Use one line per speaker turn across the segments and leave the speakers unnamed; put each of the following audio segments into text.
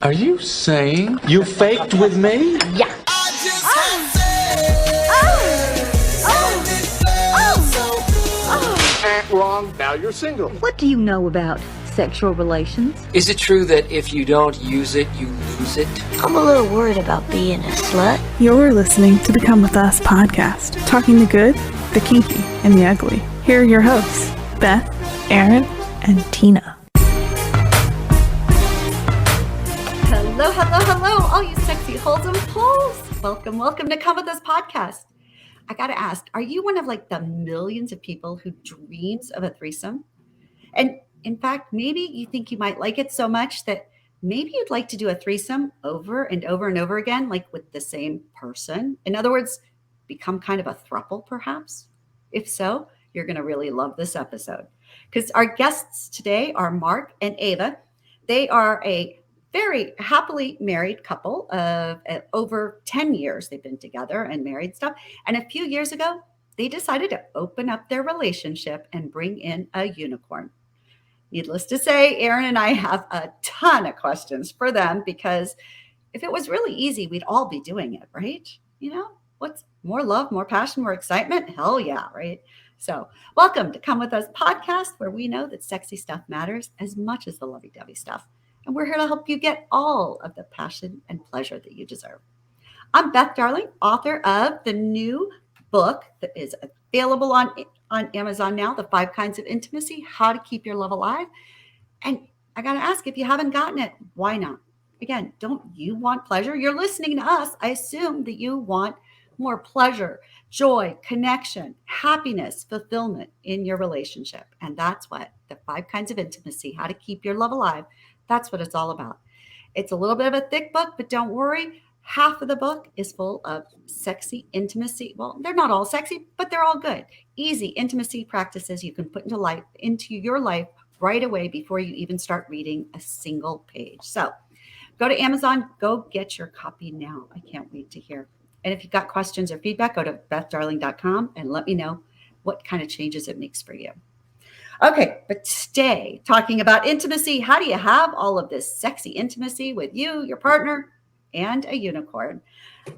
Are you saying you faked with me?
Yeah.
Wrong, now you're single.
What do you know about sexual relations?
Is it true that if you don't use it, you lose it?
I'm a little worried about being a slut.
You're listening to the Come With Us podcast, talking the good, the kinky, and the ugly. Here are your hosts, Beth, Aaron, and Tina.
Hello, all you sexy holes and poles. Welcome to Come With Us podcast. I got to ask, are you one of like the millions of people who dreams of a threesome? And in fact, maybe you think you might like it so much that maybe you'd like to do a threesome over and over and over again, like with the same person. In other words, become kind of a throuple, perhaps. If so, you're going to really love this episode because our guests today are Mark and Ava. They are a very happily married couple of over 10 years. They've been together and married stuff. And a few years ago, they decided to open up their relationship and bring in a unicorn. Needless to say, Aaron and I have a ton of questions for them because if it was really easy, we'd all be doing it, right? You know, what's more love, more passion, more excitement? Hell yeah, right? So welcome to Come With Us podcast, where we know that sexy stuff matters as much as the lovey-dovey stuff. And we're here to help you get all of the passion and pleasure that you deserve. I'm Beth Darling, author of the new book that is available on Amazon now, The 5 Kinds of Intimacy, How to Keep Your Love Alive. And I got to ask, if you haven't gotten it, why not? Again, don't you want pleasure? You're listening to us. I assume that you want more pleasure, joy, connection, happiness, fulfillment in your relationship. And that's what The 5 Kinds of Intimacy, How to Keep Your Love Alive, that's what it's all about. It's a little bit of a thick book, but don't worry. Half of the book is full of sexy intimacy. Well, they're not all sexy, but they're all good. Easy intimacy practices you can put into your life right away before you even start reading a single page. So go to Amazon, go get your copy now. I can't wait to hear. And if you've got questions or feedback, go to bethdarling.com and let me know what kind of changes it makes for you. Okay, but today, talking about intimacy, how do you have all of this sexy intimacy with you, your partner, and a unicorn?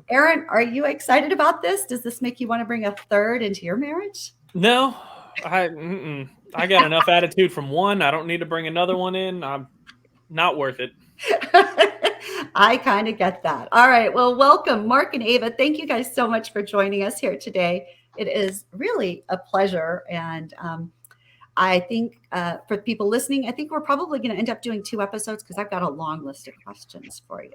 Aaron, are you excited about this? Does this make you want to bring a third into your marriage?
No, I got enough attitude from one. I don't need to bring another one in. I'm not worth it.
I kind of get that. All right, well, welcome, Mark and Ava. Thank you guys so much for joining us here today. It is really a pleasure, and I think for people listening, I think we're probably going to end up doing 2 episodes because I've got a long list of questions for you.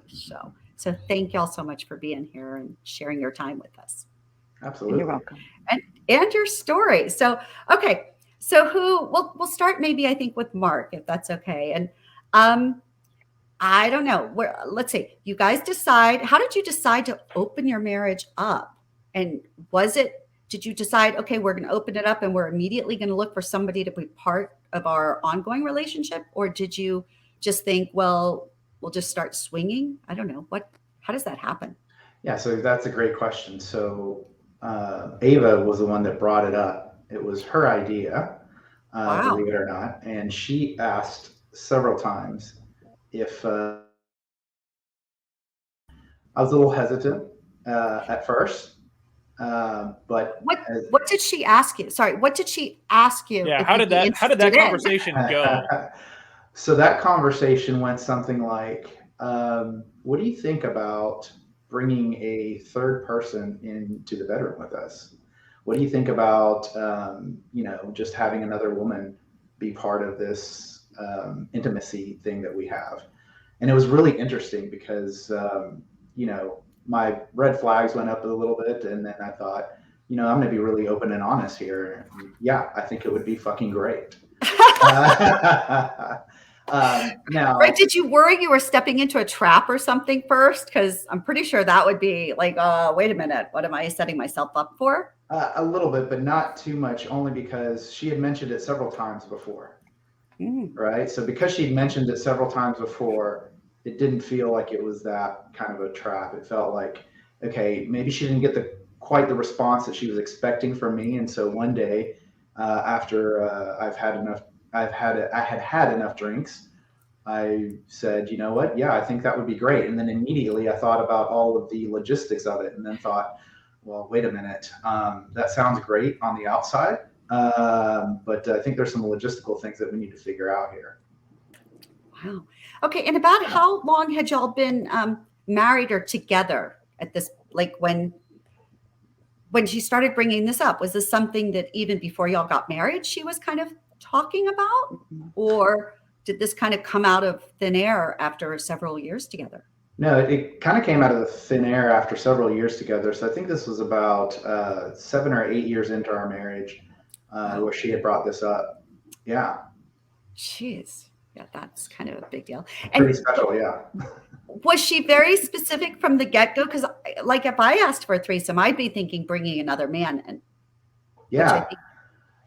So thank y'all so much for being here and sharing your time with us.
Absolutely.
You're welcome. And your story. So, okay. So we'll start maybe, I think, with Mark, if that's okay. And I don't know. Let's see. You guys how did you decide to open your marriage up? And did you decide, okay, we're going to open it up and we're immediately going to look for somebody to be part of our ongoing relationship? Or did you just think, well, we'll just start swinging? I don't know. How does that happen?
Yeah, so that's a great question. So Ava was the one that brought it up. It was her idea,
Wow.
Believe it or not. And she asked several times if I was a little hesitant at first. But
what did she ask you? Sorry, what did she ask you?
Yeah, how did that conversation go?
So that conversation went something like, what do you think about bringing a third person into the bedroom with us? What do you think about, just having another woman be part of this intimacy thing that we have? And it was really interesting because, my red flags went up a little bit, and then I thought, I'm going to be really open and honest here. Yeah, I think it would be fucking great. Now,
right? Did you worry you were stepping into a trap or something first? Because I'm pretty sure that would be like, wait a minute, what am I setting myself up for?
A little bit, but not too much, only because she had mentioned it several times before. Right? So because she'd mentioned it several times before, it didn't feel like it was that kind of a trap. It felt like, okay, maybe she didn't get quite the response that she was expecting from me. And so one day, after I had had enough drinks, I said, you know what? Yeah, I think that would be great. And then immediately I thought about all of the logistics of it, and then thought, well, wait a minute. That sounds great on the outside, but I think there's some logistical things that we need to figure out here.
Wow. Okay. And about how long had y'all been married or together at this, like when she started bringing this up? Was this something that even before y'all got married, she was kind of talking about? Or did this kind of come out of thin air after several years together?
No, it kind of came out of the thin air after several years together. So I think this was about 7 or 8 years into our marriage where she had brought this up. Yeah.
Jeez. Yeah, that's kind of a big deal.
Pretty special, yeah.
Was she very specific from the get-go? Because like if I asked for a threesome, I'd be thinking bringing another man in.
Yeah.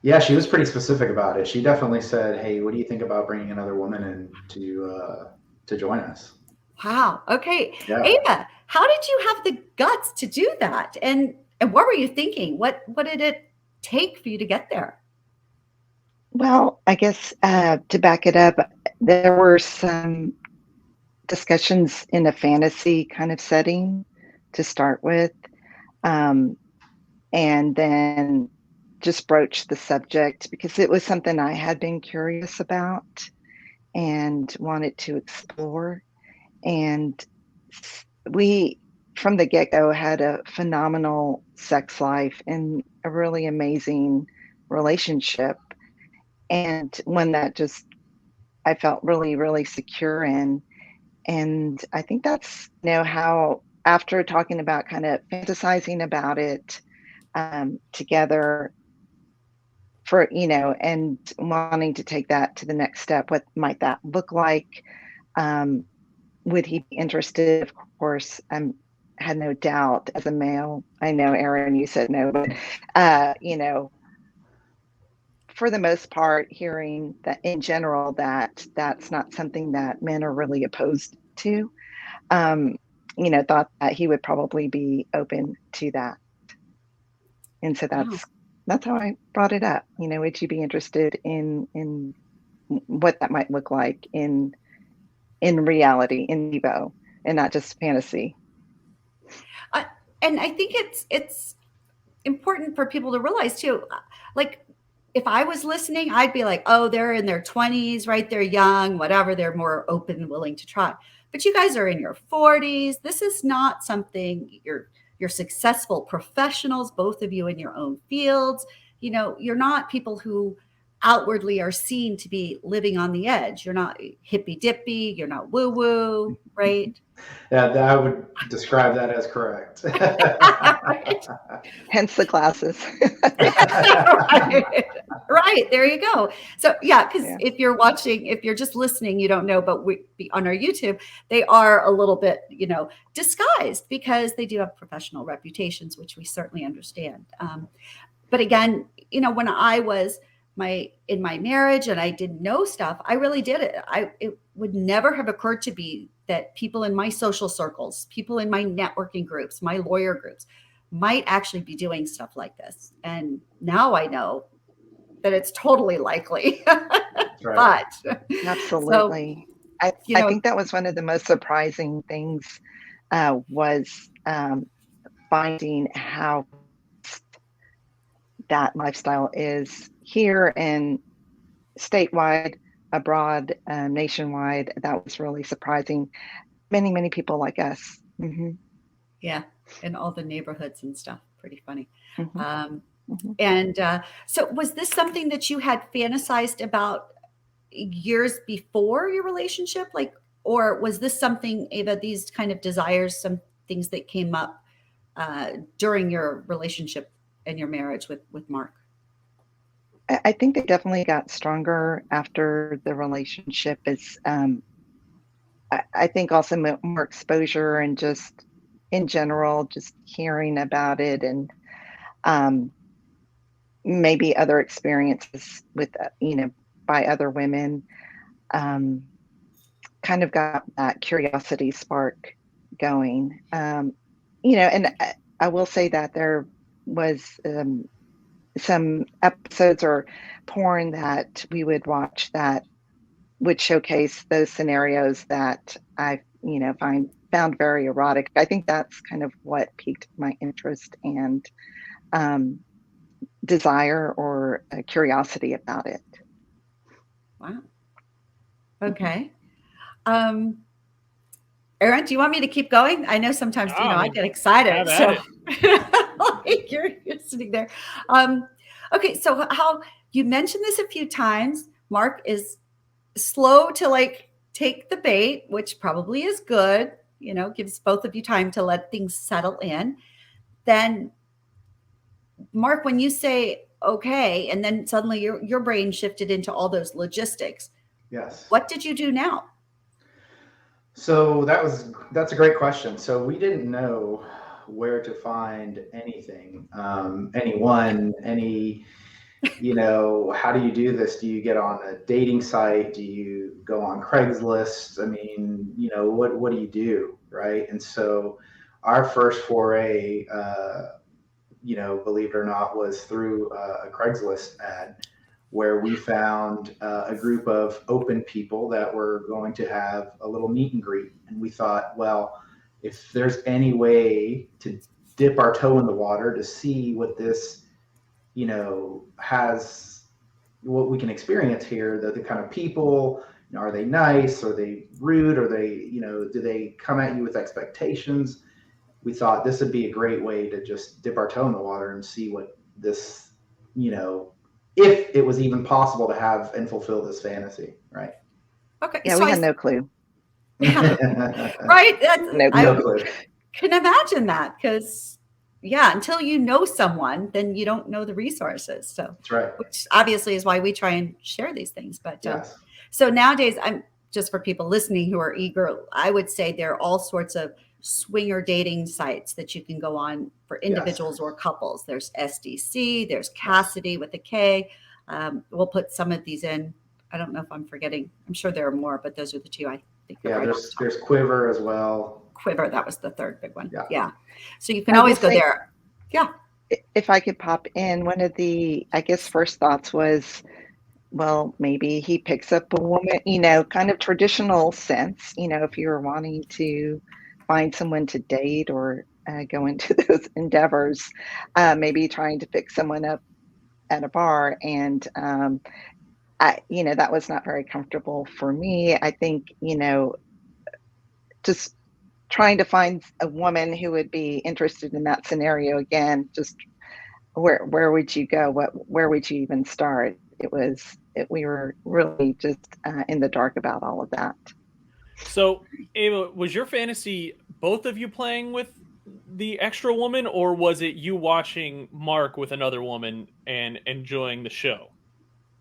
Yeah, she was pretty specific about it. She definitely said, hey, what do you think about bringing another woman in to join us?
Wow. Okay.
Yeah.
Ava, how did you have the guts to do that? And what were you thinking? What did it take for you to get there?
Well, I guess to back it up, there were some discussions in a fantasy kind of setting to start with, and then just broached the subject because it was something I had been curious about and wanted to explore. And we, from the get-go, had a phenomenal sex life and a really amazing relationship, and one that just I felt really, really secure in. And I think that's, how after talking about kind of fantasizing about it together for, and wanting to take that to the next step, what might that look like? Would he be interested? Of course, I had no doubt as a male. I know, Aaron, you said no, but, for the most part, hearing that in general, that's not something that men are really opposed to, thought that he would probably be open to that. And so that's how I brought it up. Would you be interested in what that might look like in reality, in vivo, and not just fantasy?
And I think it's important for people to realize too, like, if I was listening, I'd be like, oh, they're in their 20s, right? They're young, whatever. They're more open and willing to try. But you guys are in your 40s. This is not something you're successful professionals, both of you in your own fields. You're not people who outwardly are seen to be living on the edge. You're not hippy dippy. You're not woo woo, right?
Yeah, I would describe that as correct.
Right.
Hence the glasses.
Right. There you go. So because if you're just listening, you don't know, but we on our YouTube, they are a little bit, disguised because they do have professional reputations, which we certainly understand. But again, when I was in my marriage and I didn't know stuff, I really did it. It would never have occurred to me that people in my social circles, people in my networking groups, my lawyer groups might actually be doing stuff like this. And now I know that it's totally likely.
Right.
But
absolutely. So, I think that was one of the most surprising things was finding how that lifestyle is here and statewide, abroad, nationwide. That was really surprising. Many, many people like us. Mm-hmm.
Yeah, in all the neighborhoods and stuff. Pretty funny.
Mm-hmm.
And so was this something that you had fantasized about years before your relationship? Or was this something, Ava, these kind of desires, some things that came up during your relationship and your marriage with Mark?
I think they definitely got stronger after the relationship. Is I think also more exposure and just in general, just hearing about it and maybe other experiences with, by other women, kind of got that curiosity spark going. And I will say that there was some episodes or porn that we would watch that would showcase those scenarios that I, found very erotic. I think that's kind of what piqued my interest and desire or curiosity about it.
Wow. Okay. Aaron, do you want me to keep going? I know sometimes, I get excited.
Have
So
at it.
like you're sitting there. Okay. So how you mentioned this a few times, Mark is slow to like take the bait, which probably is good, gives both of you time to let things settle in. Then Mark, when you say, okay, and then suddenly your brain shifted into all those logistics.
Yes.
What did you do now?
So that's a great question. So we didn't know where to find anything, anyone, how do you do this? Do you get on a dating site? Do you go on Craigslist? I mean, what do you do, right? And so our first foray, believe it or not, was through a Craigslist ad where we found a group of open people that were going to have a little meet and greet. And we thought, well, if there's any way to dip our toe in the water to see what this, has, what we can experience here, the kind of people, are they nice? Are they rude? Are they, do they come at you with expectations? We thought this would be a great way to just dip our toe in the water and see what this, if it was even possible to have and fulfill this fantasy, right?
Okay.
Yeah,
so
we had no clue.
Right.
No clue.
Can imagine that because, until you know someone, then you don't know the resources. So
that's right.
Which obviously is why we try and share these things. But
yes.
So nowadays, I'm just for people listening who are eager, I would say there are all sorts of swinger dating sites that you can go on for individuals or couples. There's SDC, there's Cassidy with a K. We'll put some of these in. I don't know if I'm forgetting. I'm sure there are more, but those are the two I think.
Yeah, there's Quiver as well.
Quiver, that was the third big one.
Yeah.
So you can always go there. Yeah.
If I could pop in, one of the, I guess, first thoughts was, well, maybe he picks up a woman, kind of traditional sense, if you're wanting to find someone to date or go into those endeavors, maybe trying to pick someone up at a bar. And, that was not very comfortable for me. I think, just trying to find a woman who would be interested in that scenario again, just where would you go? Where would you even start? We were really just in the dark about all of that.
So, Ava, was your fantasy both of you playing with the extra woman, or was it you watching Mark with another woman and enjoying the show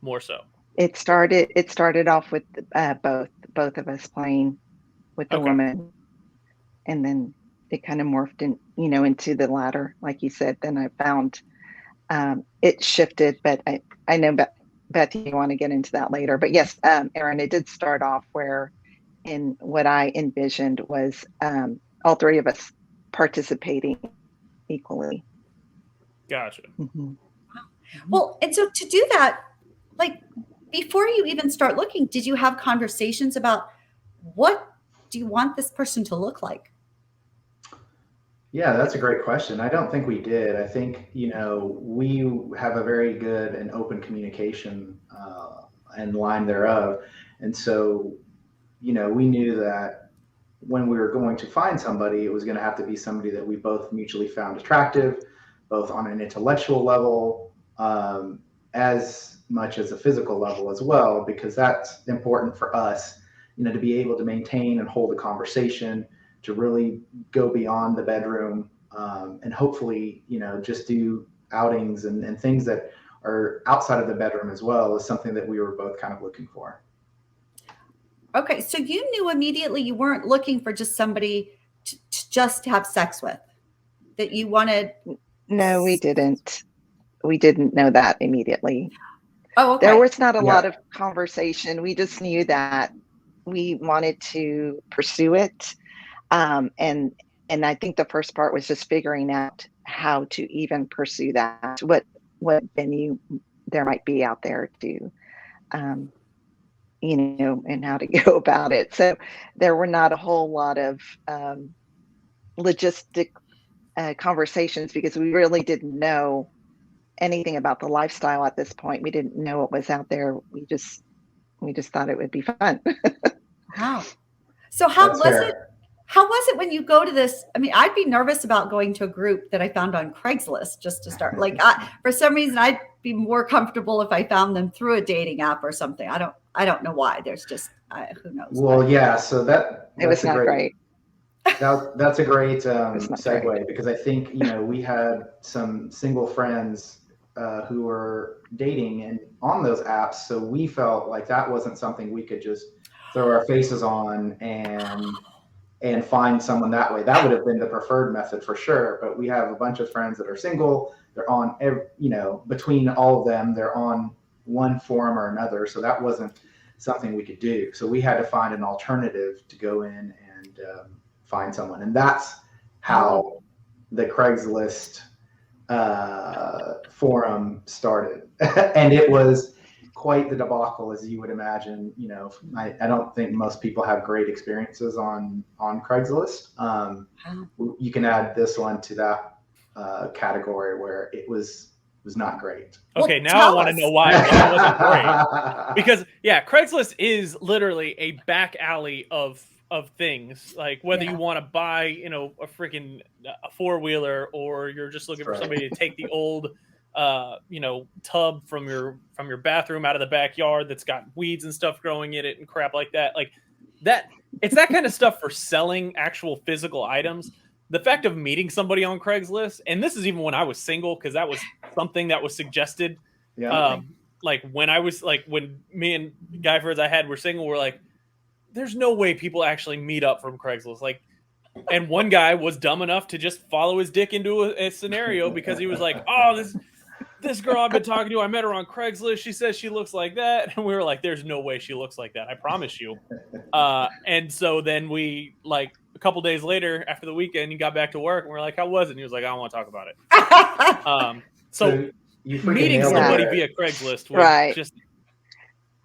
more so?
It started off with both of us playing with the woman, and then it kind of morphed into the latter, like you said. Then I found it shifted, but I know Beth, you want to get into that later. But yes, Aaron, it did start off where, in what I envisioned was all three of us participating equally.
Gotcha.
Mm-hmm.
Well, and so to do that, like before you even start looking, did you have conversations about what do you want this person to look like?
Yeah, that's a great question. I don't think we did. I think, we have a very good and open communication and line thereof. And so, we knew that when we were going to find somebody, it was going to have to be somebody that we both mutually found attractive, both on an intellectual level, as much as a physical level as well, because that's important for us, to be able to maintain and hold a conversation, to really go beyond the bedroom, and hopefully, just do outings and things that are outside of the bedroom as well is something that we were both kind of looking for.
Okay. So you knew immediately you weren't looking for just somebody to just have sex with, that you wanted.
No, we didn't. We didn't know that immediately.
Oh, okay.
There was not a lot of conversation. We just knew that we wanted to pursue it. And I think the first part was just figuring out how to even pursue that, what venue there might be out there to and how to go about it. So there were not a whole lot of logistic conversations because we really didn't know anything about the lifestyle at this point. We didn't know what was out there. We just thought it would be fun.
Wow. So how
That's
was
fair.
it? How was it when you go to this? I mean, I'd be nervous about going to a group that I found on Craigslist just to start. Like, for some reason, I'd be more comfortable if I found them through a dating app or something. I don't know why. There's just who knows.
Well, yeah. So
It was not great.
That's a great
not
segue
great.
because I think we had some single friends who were dating and on those apps, so we felt like that wasn't something we could just throw our faces on and find someone that way. That would have been the preferred method for sure. But we have a bunch of friends that are single. They're on between all of them, they're on one forum or another. So that wasn't something we could do. So we had to find an alternative to go in and find someone, and that's how the Craigslist forum started. And it was quite the debacle, as you would imagine. I don't think most people have great experiences on Craigslist. You can add this one to that category where it was not great.
Okay, now I want to know why it wasn't great. Because Craigslist is literally a back alley of things. Like whether you want to buy, a freaking a four-wheeler, or you're just looking for somebody to take the old tub from your bathroom out of the backyard that's got weeds and stuff growing in it and crap like that. Like that, it's that kind of stuff for selling actual physical items. The fact of meeting somebody on Craigslist, and this is even when I was single, because that was something that was suggested. Like when me and guy friends I had were single, we're like, there's no way people actually meet up from Craigslist. Like, and one guy was dumb enough to just follow his dick into a scenario because he was like, oh, this girl I've been talking to, I met her on Craigslist. She says she looks like that. And we were like, there's no way she looks like that. I promise you. And so then we, like, a couple days later after the weekend, he got back to work and we're like, how was it? And he was like, I don't want to talk about it. So
you
meeting somebody via Craigslist was just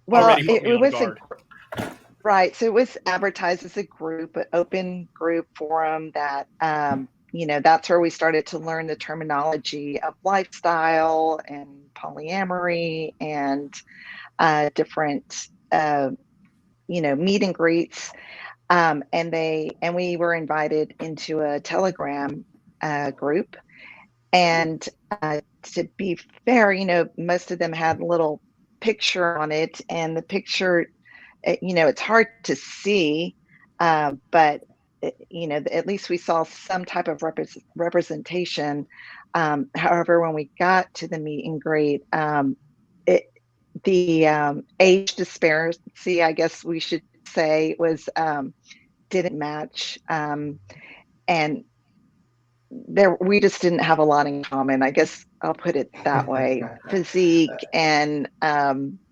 already
it was
right. So it was advertised as a group, an open group forum that, that's where we started to learn the terminology of lifestyle and polyamory and different, meet and greets. And we were invited into a Telegram group. And to be fair, most of them had a little picture on it, and the picture, it's hard to see, but at least we saw some type of representation. However, when we got to the meet and greet, the age disparity, I guess we should say, was didn't match, and we just didn't have a lot in common. I guess I'll put it that way. Physique and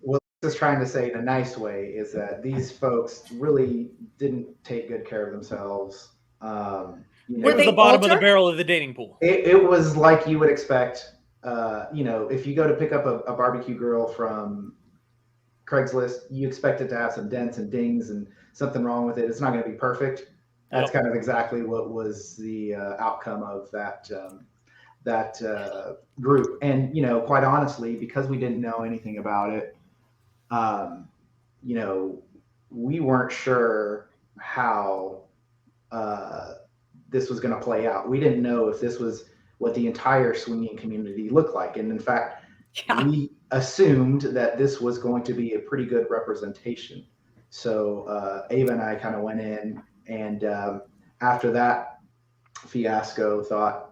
what this is trying to say in a nice way is that these folks really didn't take good care of themselves.
Were they the bottom of the barrel of the dating pool?
It was like you would expect. If you go to pick up a barbecue grill from Craigslist, you expect it to have some dents and dings and something wrong with it. It's not going to be perfect. That's kind of exactly what was the outcome of that group. And quite honestly, because we didn't know anything about it, we weren't sure how this was going to play out. We didn't know if this was what the entire swinging community looked like. And in fact, we assumed that this was going to be a pretty good representation. So Ava and I kind of went in, and after that fiasco thought,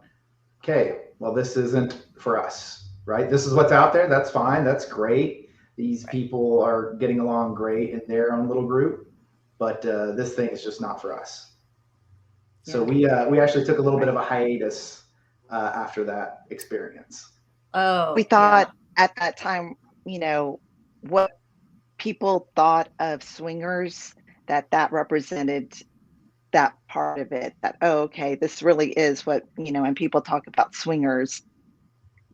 okay, well, this isn't for us, right? This is what's out there. That's fine. That's great. These people are getting along great in their own little group, but this thing is just not for us. So we actually took a little bit of a hiatus after that experience.
We thought at that time, what people thought of swingers, that represented that part of it, that, okay, this really is what, when people talk about swingers,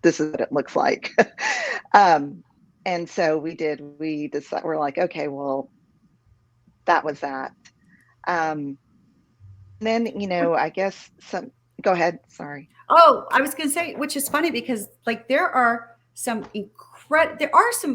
this is what it looks like. And so we decided, we're like, okay, well, that was that. Then, I guess go ahead. Sorry.
Oh, I was going to say, which is funny because like there are some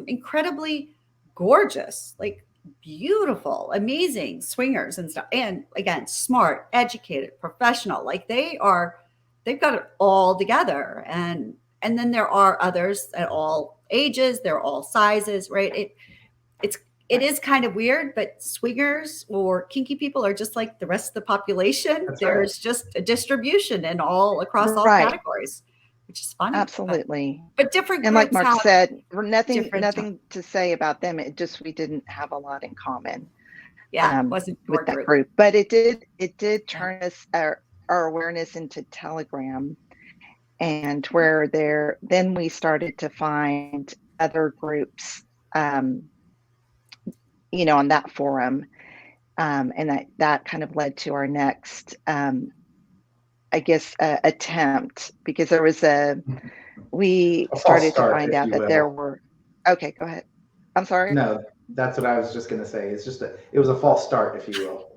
incredibly gorgeous, like beautiful, amazing swingers and stuff. And again, smart, educated, professional. Like they've got it all together. And then there are others at all ages, they're all sizes, right? It is kind of weird, but swingers or kinky people are just like the rest of the population.
That's
There's just a distribution and all across all
Right.
categories, which is funny.
Absolutely.
But different
And like
groups
Mark
have
said, nothing
different
to say about them. It just, we didn't have a lot in common
it wasn't your
with that group. But it did turn us our awareness into Telegram, and where then we started to find other groups, on that forum. And that kind of led to our next, I guess, attempt, because there was we started to find out that there were, okay, go ahead. I'm sorry.
No, that's what I was just going to say. It's just it was a false start, if you will.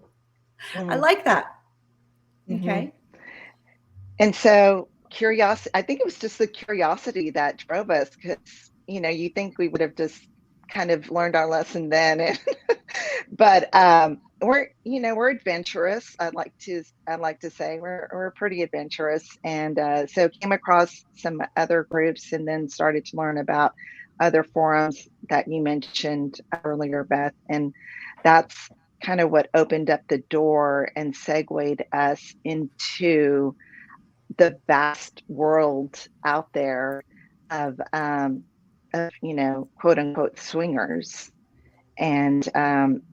I like that.
Mhm.
Okay.
And so curiosity, I think it was just the curiosity that drove us, because, you think we would have just kind of learned our lesson then. But we're adventurous. I'd like to say we're pretty adventurous. And so came across some other groups, and then started to learn about other forums that you mentioned earlier, Beth. And that's kind of what opened up the door and segued us into the vast world out there of quote unquote swingers. And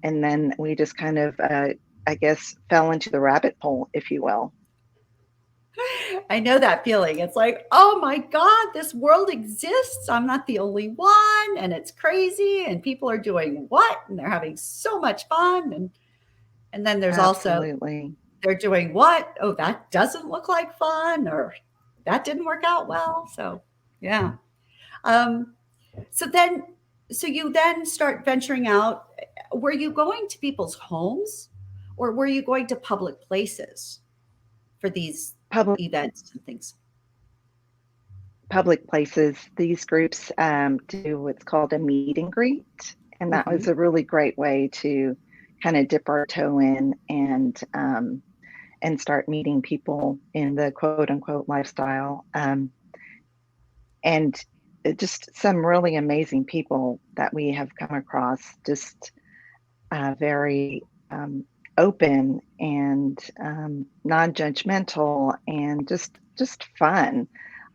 then we just kind of I guess fell into the rabbit hole, if you will.
I know that feeling. It's like, oh my God, this world exists. I'm not the only one, and it's crazy, and people are doing what, and they're having so much fun. And then there's
Absolutely.
also they're doing what? Oh, that doesn't look like fun, or that didn't work out well. So yeah. So you then start venturing out. Were you going to people's homes, or were you going to public places for these
Public
events and things?
Public places. These groups do what's called a meet and greet, and that was a really great way to kind of dip our toe in and start meeting people in the quote unquote lifestyle. And just some really amazing people that we have come across, just very open and non-judgmental, and just fun.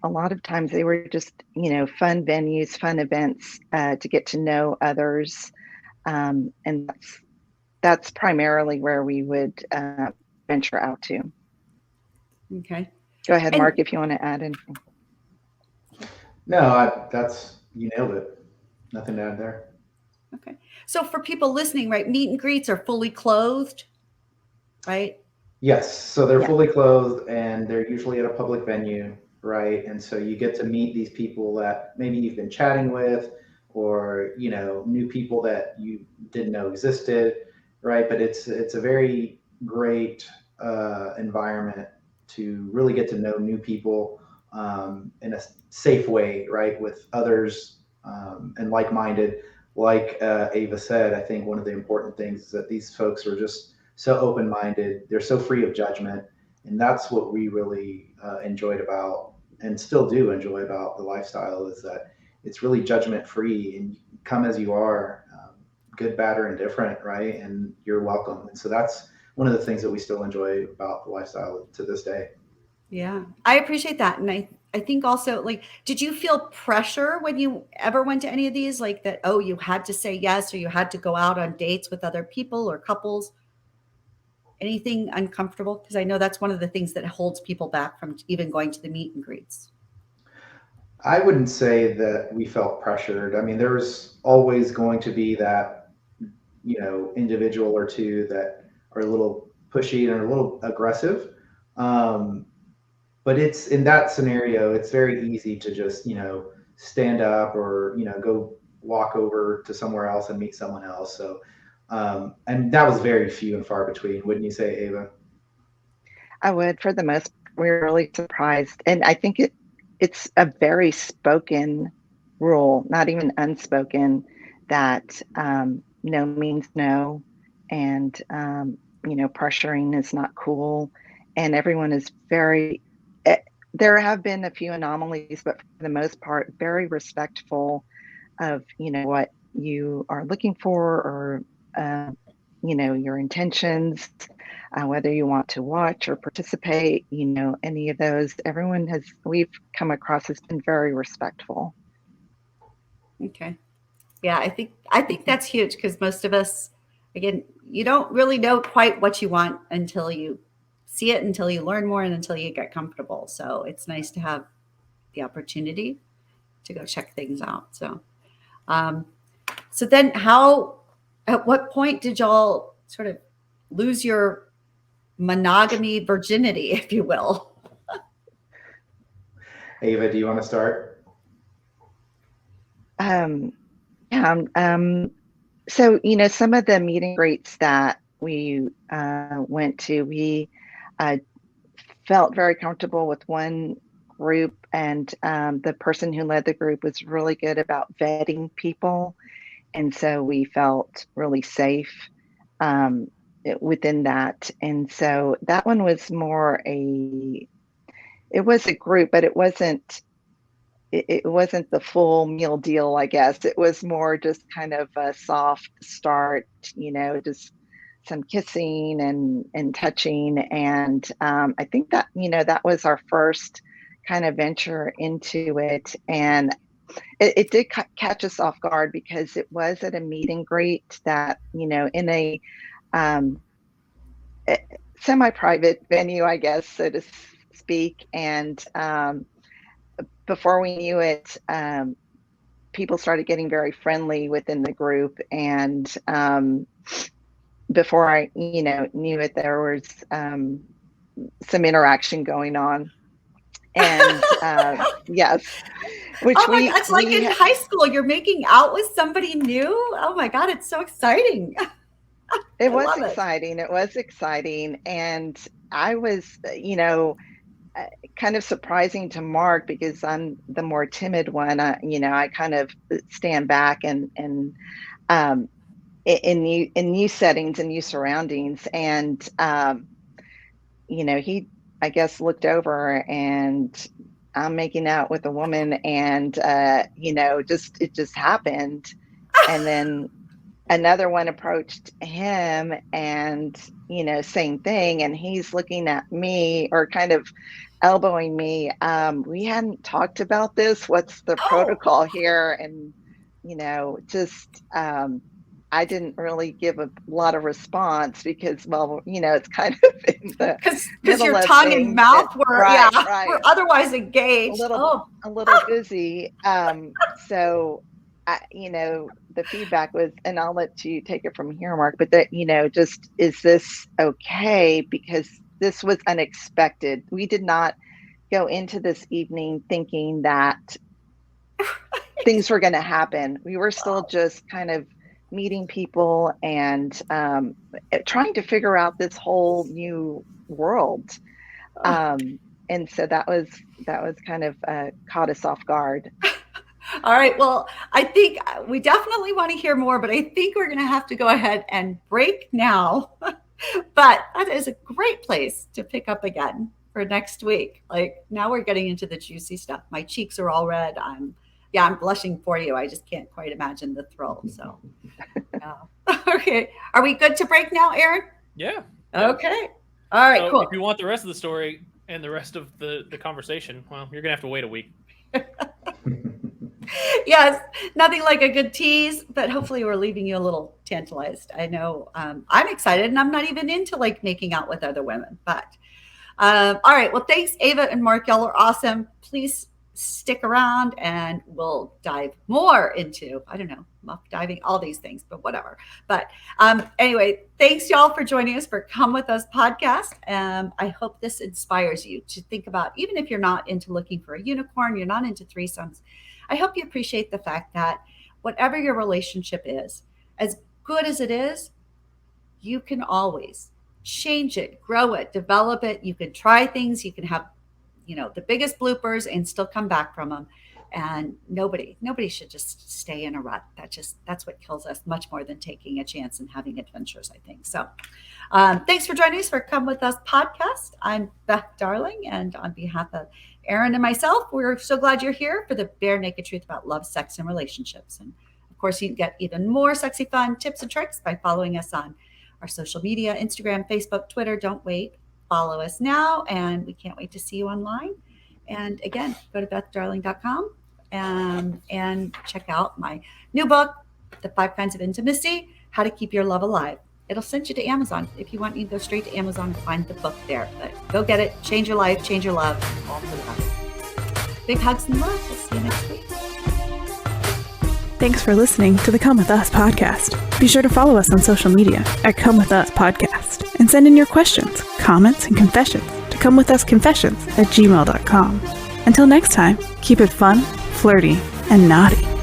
A lot of times they were just, fun venues, fun events to get to know others. And that's primarily where we would venture out to.
Okay.
Go ahead, Mark, if you want to add anything.
No, you nailed it. Nothing to add there.
Okay. So for people listening, right, meet and greets are fully clothed, right?
Yes. So they're fully clothed, and they're usually at a public venue, right? And so you get to meet these people that maybe you've been chatting with, or, new people that you didn't know existed, right? But it's a very great environment to really get to know new people in a safe way, right? With others and like-minded. Like Ava said, I think one of the important things is that these folks are just so open-minded. They're so free of judgment. And that's what we really enjoyed about, and still do enjoy about the lifestyle, is that it's really judgment-free, and you come as you are, good, bad, or indifferent, right? And you're welcome. And so that's one of the things that we still enjoy about the lifestyle to this day.
Yeah, I appreciate that. And I think also, like, did you feel pressure when you ever went to any of these, like that, oh, you had to say yes, or you had to go out on dates with other people or couples? Anything uncomfortable? Because I know that's one of the things that holds people back from even going to the meet and greets.
I wouldn't say that we felt pressured. I mean, there's always going to be that, individual or two that are a little pushy and a little aggressive. But it's in that scenario, it's very easy to just, stand up or, go walk over to somewhere else and meet someone else. So And that was very few and far between, wouldn't you say, Ava?
I would, for the most, we were really surprised. And I think it's a very spoken rule, not even unspoken, that no means no. And, pressuring is not cool. And everyone is there have been a few anomalies, but for the most part, very respectful of, what you are looking for or, your intentions, whether you want to watch or participate, any of those. We've come across has been very respectful.
Okay. Yeah, I think that's huge because most of us, again, you don't really know quite what you want until you see it, until you learn more, and until you get comfortable. So it's nice to have the opportunity to go check things out. So, so then at what point did y'all sort of lose your monogamy virginity, if you will?
Ava, do you want to start?
So, some of the meet and greets that we went to, we felt very comfortable with one group, and the person who led the group was really good about vetting people. And so we felt really safe within that. And so that one was more it was a group, but it wasn't the full meal deal, I guess. It was more just kind of a soft start, just some kissing and touching. And I think that, that was our first kind of venture into it. And it did catch us off guard because it was at a meet and greet that, in a semi-private venue, I guess, so to speak. And before we knew it, people started getting very friendly within the group. And before I, knew it, there was some interaction going on. And yes, which
it's like in high school, you're making out with somebody new. Oh my God, it's so exciting.
It was exciting. It was exciting. And I was, kind of surprising to Mark because I'm the more timid one. I kind of stand back and in new settings and new surroundings. And, he, I guess, looked over and I'm making out with a woman and, it just happened. And then another one approached him and, same thing. And he's looking at me or kind of elbowing me. We hadn't talked about this. What's the protocol here? And, I didn't really give a lot of response because, it's kind of in the
because your tongue and mouth were
right.
were otherwise engaged.
A little busy. So, the feedback was, and I'll let you take it from here, Mark. But that just is this okay? Because this was unexpected. We did not go into this evening thinking that things were going to happen. We were still just kind of meeting people and trying to figure out this whole new world. And so that was kind of caught us off guard.
All right. Well, I think we definitely want to hear more, but I think we're going to have to go ahead and break now. But that is a great place to pick up again for next week. Like now we're getting into the juicy stuff. My cheeks are all red. I'm blushing for you. I just can't quite imagine the thrill. So, okay. Are we good to break now, Aaron?
Yeah.
Okay. All right, cool.
If you want the rest of the story and the rest of the conversation, well, you're going to have to wait a week.
Yes, nothing like a good tease, but hopefully we're leaving you a little tantalized. I know I'm excited and I'm not even into like making out with other women, but all right. Well, thanks, Ava and Mark. Y'all are awesome. Please stick around and we'll dive more into, I don't know, muff diving, all these things, but whatever. But anyway, thanks y'all for joining us for Come With Us podcast. I hope this inspires you to think about, even if you're not into looking for a unicorn, you're not into threesomes, I hope you appreciate the fact that whatever your relationship is, as good as it is, you can always change it, grow it, develop it. You can try things. You can have, the biggest bloopers and still come back from them. And nobody should just stay in a rut. That's what kills us much more than taking a chance and having adventures, I think. So thanks for joining us for Come With Us podcast. I'm Beth Darling, and on behalf of Aaron and myself, we're so glad you're here for the bare naked truth about love, sex, and relationships. And of course, you can get even more sexy fun tips and tricks by following us on our social media, Instagram, Facebook, Twitter. Don't wait. Follow us now, and we can't wait to see you online. And again, go to bethdarling.com and check out my new book, The 5 Kinds of Intimacy, How to Keep Your Love Alive. It'll send you to Amazon. If you want, you can go straight to Amazon and find the book there. But go get it. Change your life, change your love, all for the best. Big hugs and love. We'll see you next week.
Thanks for listening to the Come With Us podcast. Be sure to follow us on social media at Come With Us Podcast and send in your questions, comments, and confessions to comewithusconfessions@gmail.com. Until next time, keep it fun, flirty, and naughty.